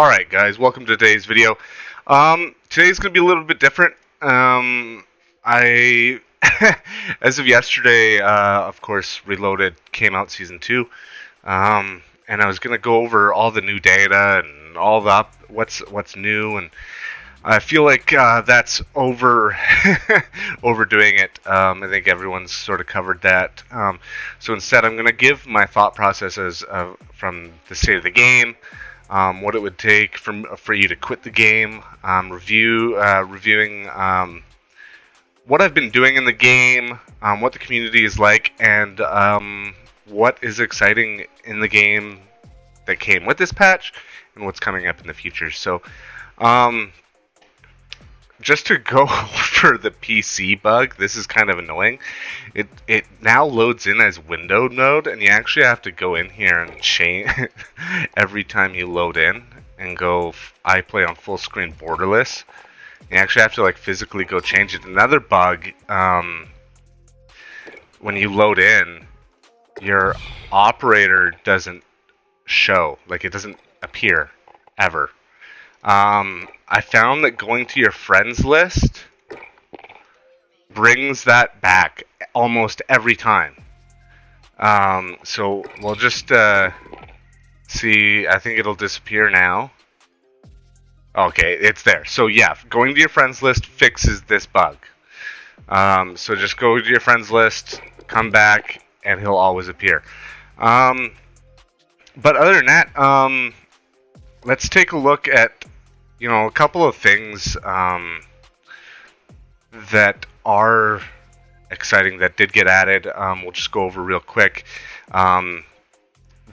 Alright guys, welcome to today's video. Today's going to be a little bit different. I, as of yesterday, of course, Reloaded came out Season 2. And I was going to go over all the new data and all the what's new, and I feel like that's overdoing it. I think everyone's sort of covered that. So instead, I'm going to give my thought processes from the state of the game, what it would take for you to quit the game, reviewing what I've been doing in the game, what the community is like, and what is exciting in the game that came with this patch, and what's coming up in the future. So, just to go over the PC bug, this is kind of annoying. It now loads in as windowed mode, and you actually have to go in here and change every time you load in and go. I play on full screen borderless. You actually have to like physically go change it. Another bug, when you load in, your operator doesn't show, like it doesn't appear ever. I found that going to your friends list brings that back almost every time. So we'll just see. I think it'll disappear now. Okay, it's there. So yeah, going to your friends list fixes this bug. So just go to your friends list, come back, and he'll always appear. But other than that, let's take a look at a couple of things that are exciting that did get added. We'll just go over real quick.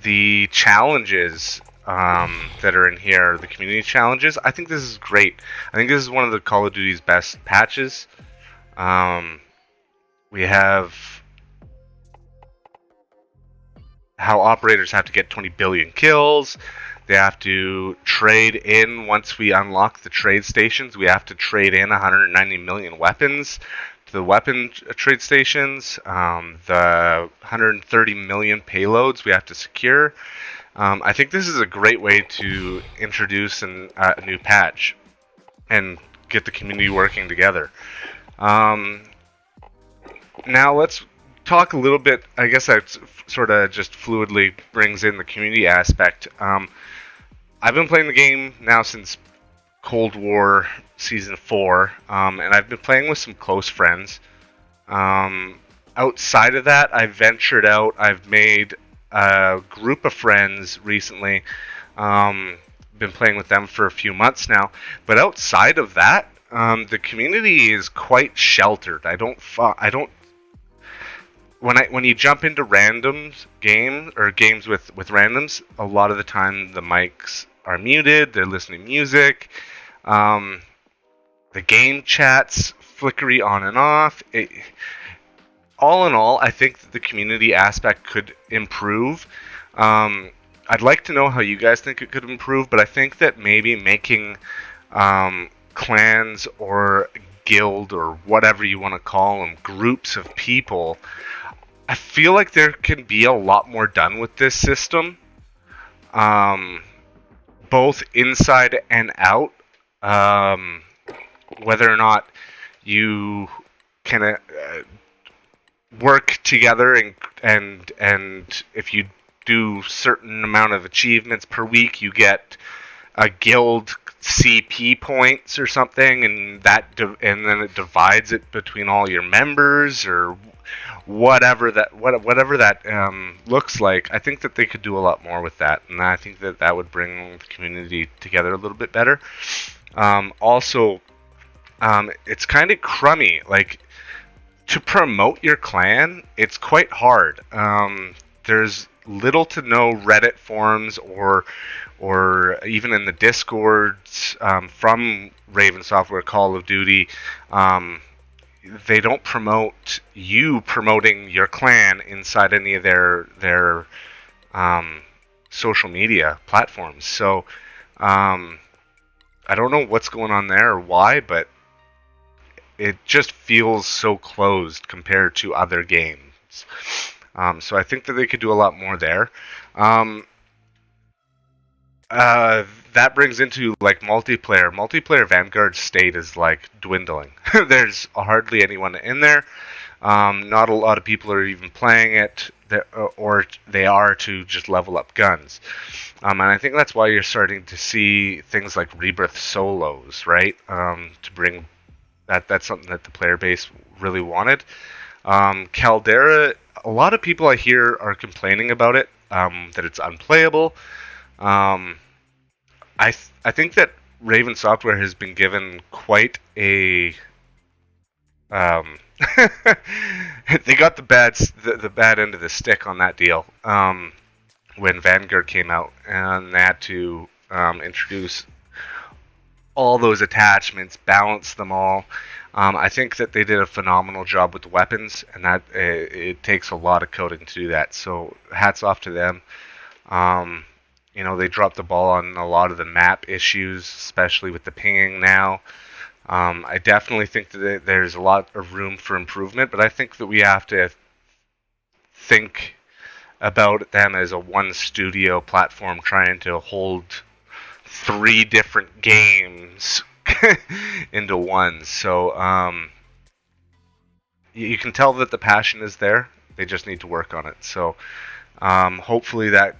The challenges that are in here, the community challenges, I think this is great. I think this is one of the Call of Duty's best patches. We have how operators have to get 20 billion kills. They have to trade in, once we unlock the trade stations, we have to trade in 190 million weapons to the weapon trade stations. The 130 million payloads we have to secure. I think this is a great way to introduce a new patch and get the community working together. Now let's talk a little bit. I guess that sort of just fluidly brings in the community aspect. I've been playing the game now since Cold War Season 4, and I've been playing with some close friends. Outside of that, I've ventured out. I've made a group of friends recently. Been playing with them for a few months now. But outside of that, the community is quite sheltered. When you jump into randoms games with randoms, a lot of the time the mics are muted. They're listening to music. The game chat's flickery on and off. All in all, I think that the community aspect could improve. I'd like to know how you guys think it could improve, but I think that maybe making clans or guild or whatever you want to call them, groups of people, I feel like there can be a lot more done with this system, both inside and out. Whether or not you can work together and if you do certain amount of achievements per week, you get a guild CP points or something, and then it divides it between all your members or whatever that looks like. I think that they could do a lot more with that, and I think that would bring the community together a little bit better. Also, it's kind of crummy. Like, to promote your clan, it's quite hard. There's little to no Reddit forums or even in the Discords from Raven Software Call of Duty. They don't promote you promoting your clan inside any of their social media platforms. So I don't know what's going on there or why, but it just feels so closed compared to other games. So I think that they could do a lot more there. Uh, that brings into like multiplayer. Multiplayer Vanguard state is like dwindling. There's hardly anyone in there. Not a lot of people are even playing it, or they are to just level up guns. And I think that's why you're starting to see things like Rebirth solos, right? To bring that's something that the player base really wanted. Caldera, a lot of people I hear are complaining about it, that it's unplayable. Um, I think that Raven Software has been given quite a um, they got the bad end of the stick on that deal when Vanguard came out, and they had to introduce all those attachments, balance them all. I think that they did a phenomenal job with the weapons, and that it takes a lot of coding to do that. So hats off to them. Um, they dropped the ball on a lot of the map issues, especially with the pinging now. I definitely think that there's a lot of room for improvement, but I think that we have to think about them as a one studio platform trying to hold three different games into one. So you can tell that the passion is there. They just need to work on it. So hopefully that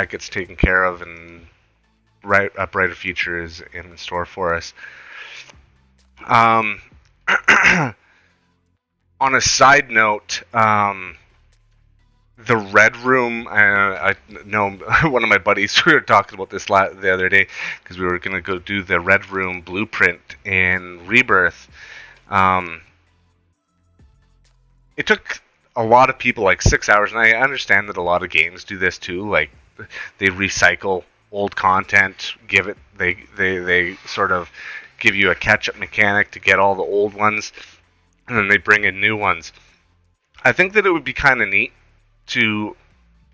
gets taken care of, and a brighter future is in store for us. On a side note, the Red Room. I know one of my buddies. We were talking about this the other day because we were going to go do the Red Room blueprint in Rebirth. It took a lot of people like 6 hours, and I understand that a lot of games do this too. Like they recycle old content, they sort of give you a catch-up mechanic to get all the old ones, and then they bring in new ones. I think that it would be kind of neat to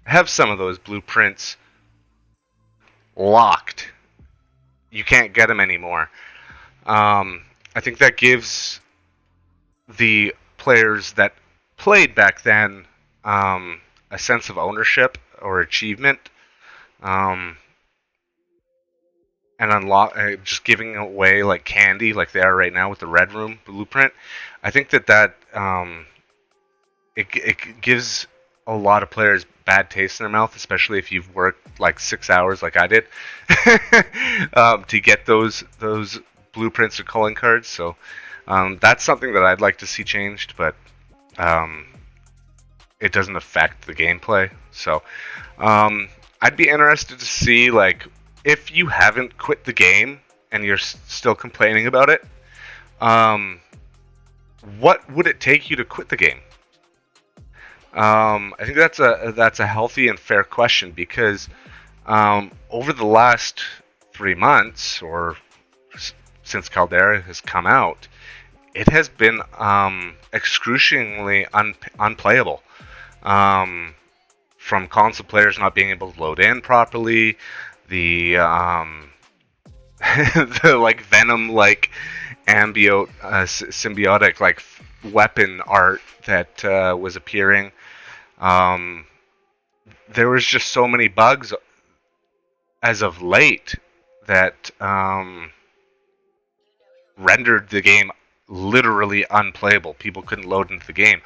have some of those blueprints locked. You can't get them anymore. I think that gives the players that played back then a sense of ownership or achievement, and just giving away like candy, like they are right now with the Red Room blueprint. I think that it gives a lot of players bad taste in their mouth, especially if you've worked like 6 hours, like I did, to get those blueprints or calling cards. So that's something that I'd like to see changed, but it doesn't affect the gameplay. So I'd be interested to see, like, if you haven't quit the game and you're still complaining about it, what would it take you to quit the game? I think that's a healthy and fair question, because over the last 3 months, or since Caldera has come out, it has been excruciatingly unplayable. From console players not being able to load in properly, the the like Venom like symbiotic like weapon art that was appearing. There was just so many bugs as of late that rendered the game literally unplayable. People couldn't load into the game,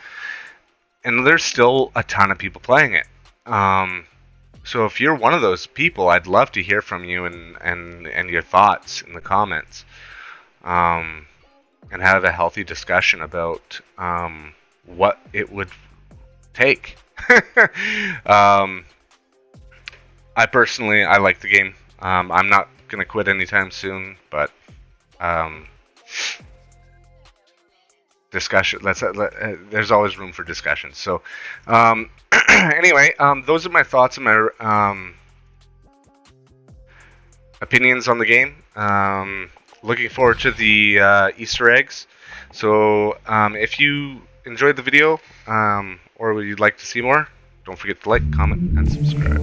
and there's still a ton of people playing it. So if you're one of those people, I'd love to hear from you and your thoughts in the comments, and have a healthy discussion about what it would take. I personally, I like the game. I'm not gonna quit anytime soon, but discussion. There's always room for discussion. So, anyway, those are my thoughts and my opinions on the game. Looking forward to the Easter eggs. So, if you enjoyed the video, or would you like to see more, don't forget to like, comment, and subscribe.